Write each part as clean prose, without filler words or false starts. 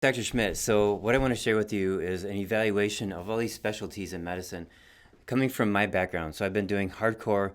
Dr. Schmidt, so what I want to share with you is an evaluation of all these specialties in medicine coming from my background. So I've been doing hardcore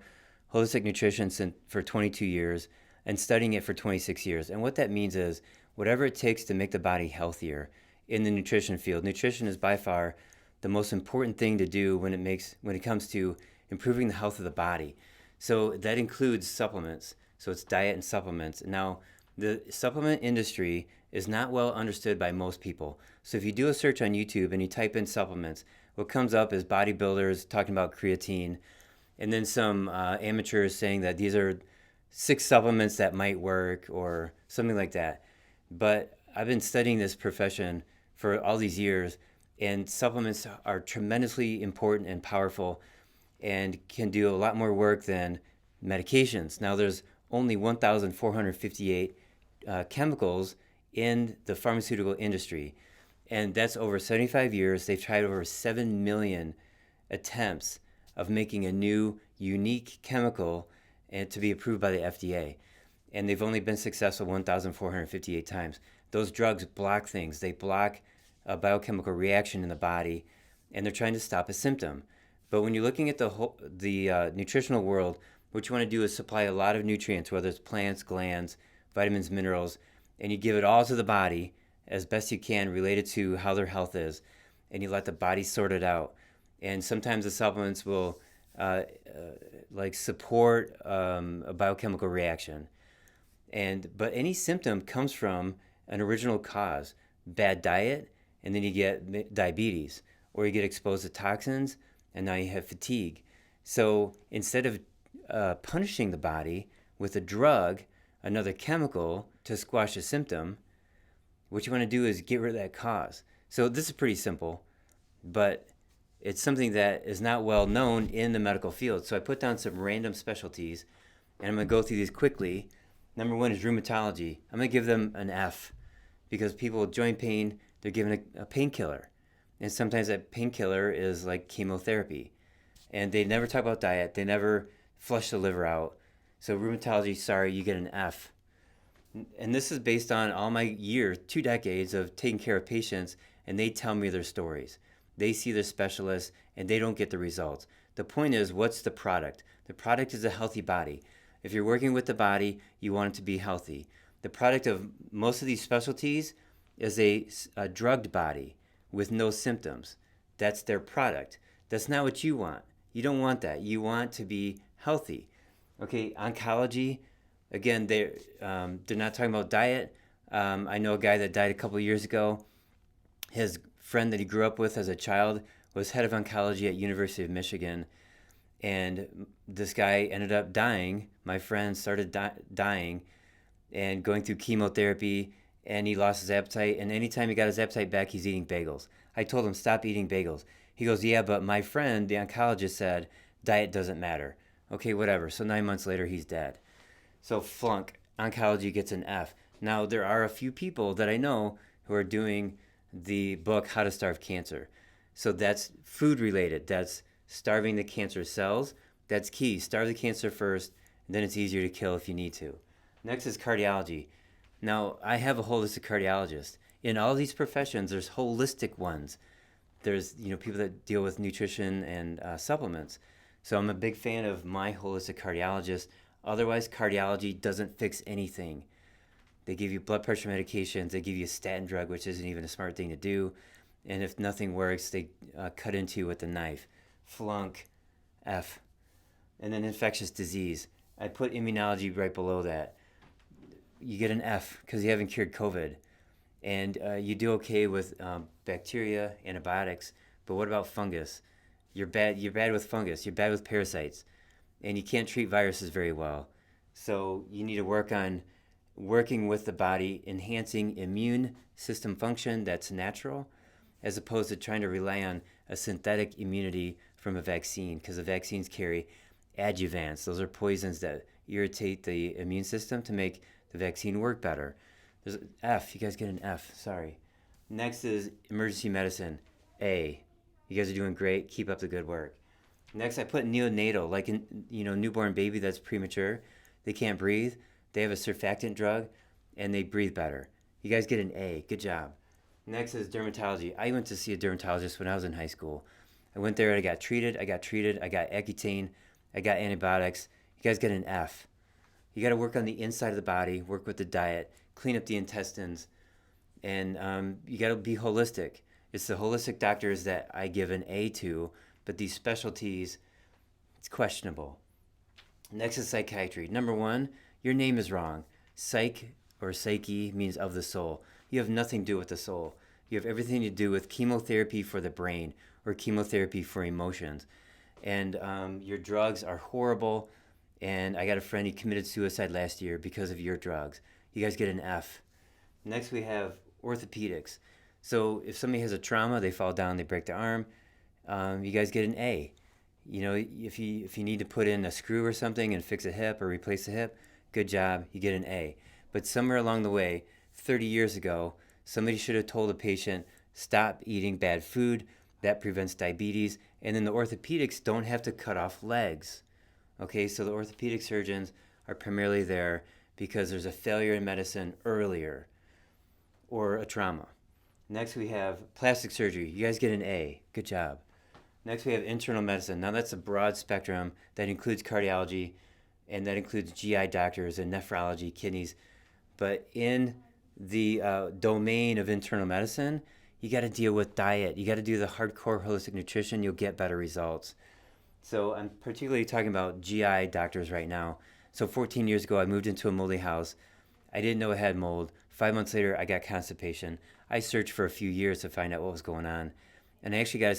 holistic nutrition for 22 years and studying it for 26 years. And what that means is whatever it takes to make the body healthier in the nutrition field. Nutrition is by far the most important thing to do when it comes to improving the health of the body. So that includes supplements. So it's diet and supplements. Now, the supplement industry is not well understood by most people. So if you do a search on YouTube and you type in supplements, what comes up is bodybuilders talking about creatine, and then some amateurs saying that these are 6 supplements that might work or something like that. But I've been studying this profession for all these years, and supplements are tremendously important and powerful and can do a lot more work than medications. Now, there's only 1,458 chemicals in the pharmaceutical industry, and that's over 75 years. They've tried over 7 million attempts of making a new, unique chemical and to be approved by the FDA. And they've only been successful 1,458 times. Those drugs block things. They block a biochemical reaction in the body, and they're trying to stop a symptom. But when you're looking at the nutritional world, what you want to do is supply a lot of nutrients, whether it's plants, glands, vitamins, minerals, and you give it all to the body as best you can related to how their health is, and you let the body sort it out. And sometimes the supplements will like support a biochemical reaction. But any symptom comes from an original cause, bad diet, and then you get diabetes, or you get exposed to toxins, and now you have fatigue. So instead of punishing the body with a drug, another chemical to squash a symptom, what you want to do is get rid of that cause. So this is pretty simple, but it's something that is not well known in the medical field. So I put down some random specialties, and I'm going to go through these quickly. Number one is rheumatology. I'm going to give them an F because people with joint pain, they're given a painkiller. And sometimes that painkiller is like chemotherapy. And they never talk about diet. They never flush the liver out. So rheumatology, sorry, you get an F. And this is based on all my years, 2 decades of taking care of patients, and they tell me their stories. They see their specialists, and they don't get the results. The point is, what's the product? The product is a healthy body. If you're working with the body, you want it to be healthy. The product of most of these specialties is a drugged body with no symptoms. That's their product. That's not what you want. You don't want that. You want to be healthy. Okay, oncology, again, they're not talking about diet. I know a guy that died a couple of years ago. His friend that he grew up with as a child was head of oncology at University of Michigan, and this guy ended up dying. My friend started dying and going through chemotherapy, and he lost his appetite, and anytime he got his appetite back, he's eating bagels. I told him, stop eating bagels. He goes, yeah, but my friend, the oncologist, said diet doesn't matter. Okay, whatever. So 9 months later, he's dead. So flunk. Oncology gets an F. Now, there are a few people that I know who are doing the book, How to Starve Cancer. So that's food related. That's starving the cancer cells. That's key. Starve the cancer first, and then it's easier to kill if you need to. Next is cardiology. Now, I have a holistic cardiologist. In all these professions, there's holistic ones. There's people that deal with nutrition and supplements. So I'm a big fan of my holistic cardiologist. Otherwise, cardiology doesn't fix anything. They give you blood pressure medications. They give you a statin drug, which isn't even a smart thing to do. And if nothing works, they cut into you with a knife. Flunk, F. And then infectious disease. I put immunology right below that. You get an F because you haven't cured COVID. And you do okay with bacteria, antibiotics. But what about fungus? You're bad with fungus. You're bad with parasites. And you can't treat viruses very well. So you need to work on working with the body, enhancing immune system function that's natural, as opposed to trying to rely on a synthetic immunity from a vaccine, because the vaccines carry adjuvants. Those are poisons that irritate the immune system to make the vaccine work better. There's an F. You guys get an F. Sorry. Next is emergency medicine. A. You guys are doing great. Keep up the good work. Next, I put neonatal, like in newborn baby that's premature. They can't breathe. They have a surfactant drug, and they breathe better. You guys get an A. Good job. Next is dermatology. I went to see a dermatologist when I was in high school. I went there, I got treated, I got Accutane, I got antibiotics. You guys get an F. You got to work on the inside of the body, work with the diet, clean up the intestines, and you got to be holistic. It's the holistic doctors that I give an A to, but these specialties, it's questionable. Next is psychiatry. Number one, your name is wrong. Psych or psyche means of the soul. You have nothing to do with the soul. You have everything to do with chemotherapy for the brain or chemotherapy for emotions. And your drugs are horrible. And I got a friend, he committed suicide last year because of your drugs. You guys get an F. Next we have orthopedics. So if somebody has a trauma, they fall down, they break their arm, you guys get an A. You know, if you need to put in a screw or something and fix a hip or replace a hip, good job, you get an A. But somewhere along the way, 30 years ago, somebody should have told a patient, stop eating bad food, that prevents diabetes, and then the orthopedics don't have to cut off legs. Okay, so the orthopedic surgeons are primarily there because there's a failure in medicine earlier or a trauma. Next we have plastic surgery. You guys get an A. Good job. Next we have internal medicine. Now that's a broad spectrum that includes cardiology and that includes GI doctors and nephrology, kidneys. But in the domain of internal medicine, you got to deal with diet. You got to do the hardcore holistic nutrition. You'll get better results. So I'm particularly talking about GI doctors right now. So 14 years ago, I moved into a moldy house. I didn't know it had mold. 5 months later, I got constipation. I searched for a few years to find out what was going on. And I actually got a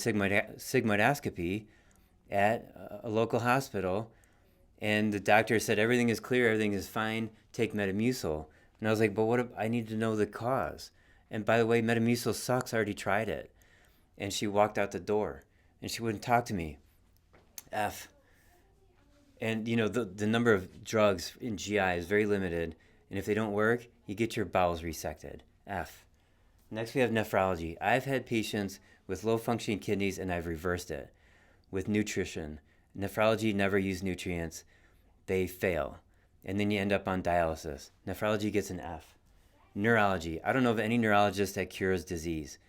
sigmoidoscopy at a local hospital. And the doctor said, everything is clear, everything is fine, take Metamucil. And I was like, but what if I need to know the cause? And by the way, Metamucil sucks, I already tried it. And she walked out the door and she wouldn't talk to me. F. And you know, the number of drugs in GI is very limited. And if they don't work, you get your bowels resected. F. Next we have nephrology. I've had patients with low functioning kidneys and I've reversed it with nutrition. Nephrology never use nutrients. They fail. And then you end up on dialysis. Nephrology gets an F. Neurology. I don't know of any neurologist that cures disease.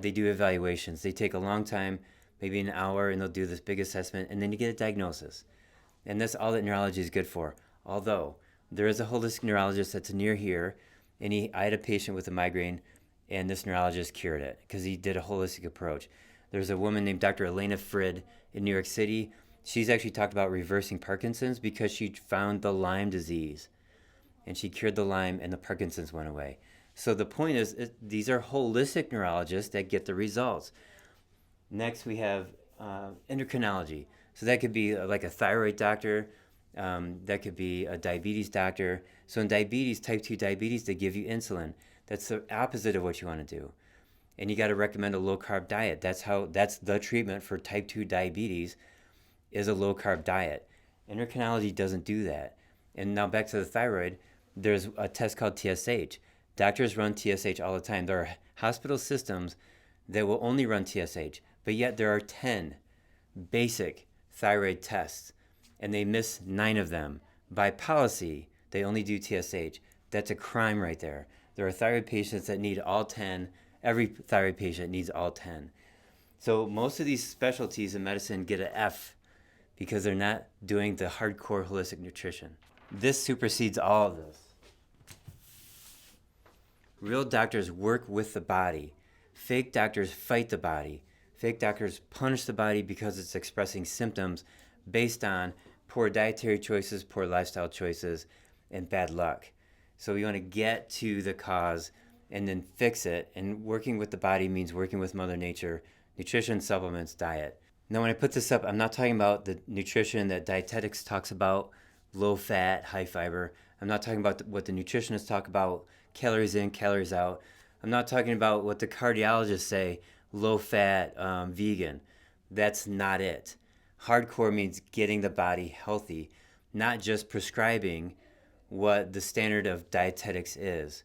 They do evaluations. They take a long time, maybe an hour, and they'll do this big assessment, and then you get a diagnosis. And that's all that neurology is good for. Although, there is a holistic neurologist that's near here, and I had a patient with a migraine, and this neurologist cured it because he did a holistic approach. There's a woman named Dr. Elena Frid in New York City. She's actually talked about reversing Parkinson's because she found the Lyme disease. And she cured the Lyme and the Parkinson's went away. So the point is, these are holistic neurologists that get the results. Next we have endocrinology. So that could be like a thyroid doctor. That could be a diabetes doctor. So in diabetes, type 2 diabetes, they give you insulin. That's the opposite of what you want to do. And you got to recommend a low-carb diet. That's the treatment for type 2 diabetes is a low-carb diet. Endocrinology doesn't do that. And now back to the thyroid, there's a test called TSH. Doctors run TSH all the time. There are hospital systems that will only run TSH, but yet there are 10 basic thyroid tests, and they miss 9 of them. By policy, they only do TSH. That's a crime right there. There are thyroid patients that need all 10. Every thyroid patient needs all 10. So most of these specialties in medicine get an F because they're not doing the hardcore holistic nutrition. This supersedes all of this. Real doctors work with the body. Fake doctors fight the body. Fake doctors punish the body because it's expressing symptoms based on poor dietary choices, poor lifestyle choices, and bad luck. So we want to get to the cause and then fix it. And working with the body means working with Mother Nature, nutrition, supplements, diet. Now, when I put this up, I'm not talking about the nutrition that dietetics talks about, low fat, high fiber. I'm not talking about what the nutritionists talk about, calories in, calories out. I'm not talking about what the cardiologists say, low fat, vegan. That's not it. Hardcore means getting the body healthy, not just prescribing what the standard of dietetics is,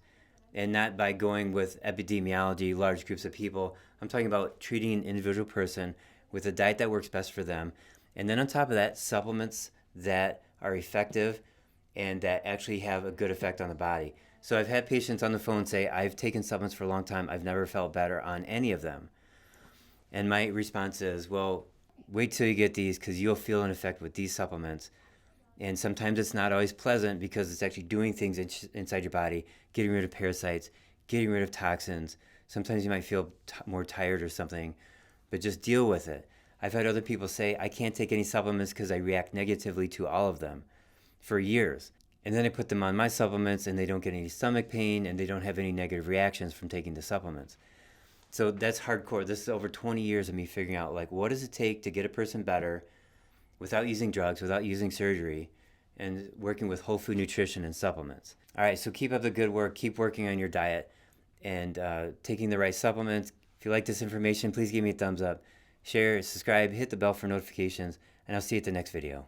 and not by going with epidemiology, large groups of people. I'm talking about treating an individual person with a diet that works best for them, and then on top of that, supplements that are effective and that actually have a good effect on the body. So I've had patients on the phone say, I've taken supplements for a long time. I've never felt better on any of them. And my response is, well, wait till you get these because you'll feel an effect with these supplements. And sometimes it's not always pleasant because it's actually doing things inside your body, getting rid of parasites, getting rid of toxins. Sometimes you might feel more tired or something, but just deal with it. I've had other people say, I can't take any supplements because I react negatively to all of them for years. And then I put them on my supplements and they don't get any stomach pain and they don't have any negative reactions from taking the supplements. So that's hardcore. This is over 20 years of me figuring out, like, what does it take to get a person better without using drugs, without using surgery, and working with whole food nutrition and supplements. All right, so keep up the good work. Keep working on your diet and taking the right supplements. If you like this information, please give me a thumbs up. Share, subscribe, hit the bell for notifications, and I'll see you at the next video.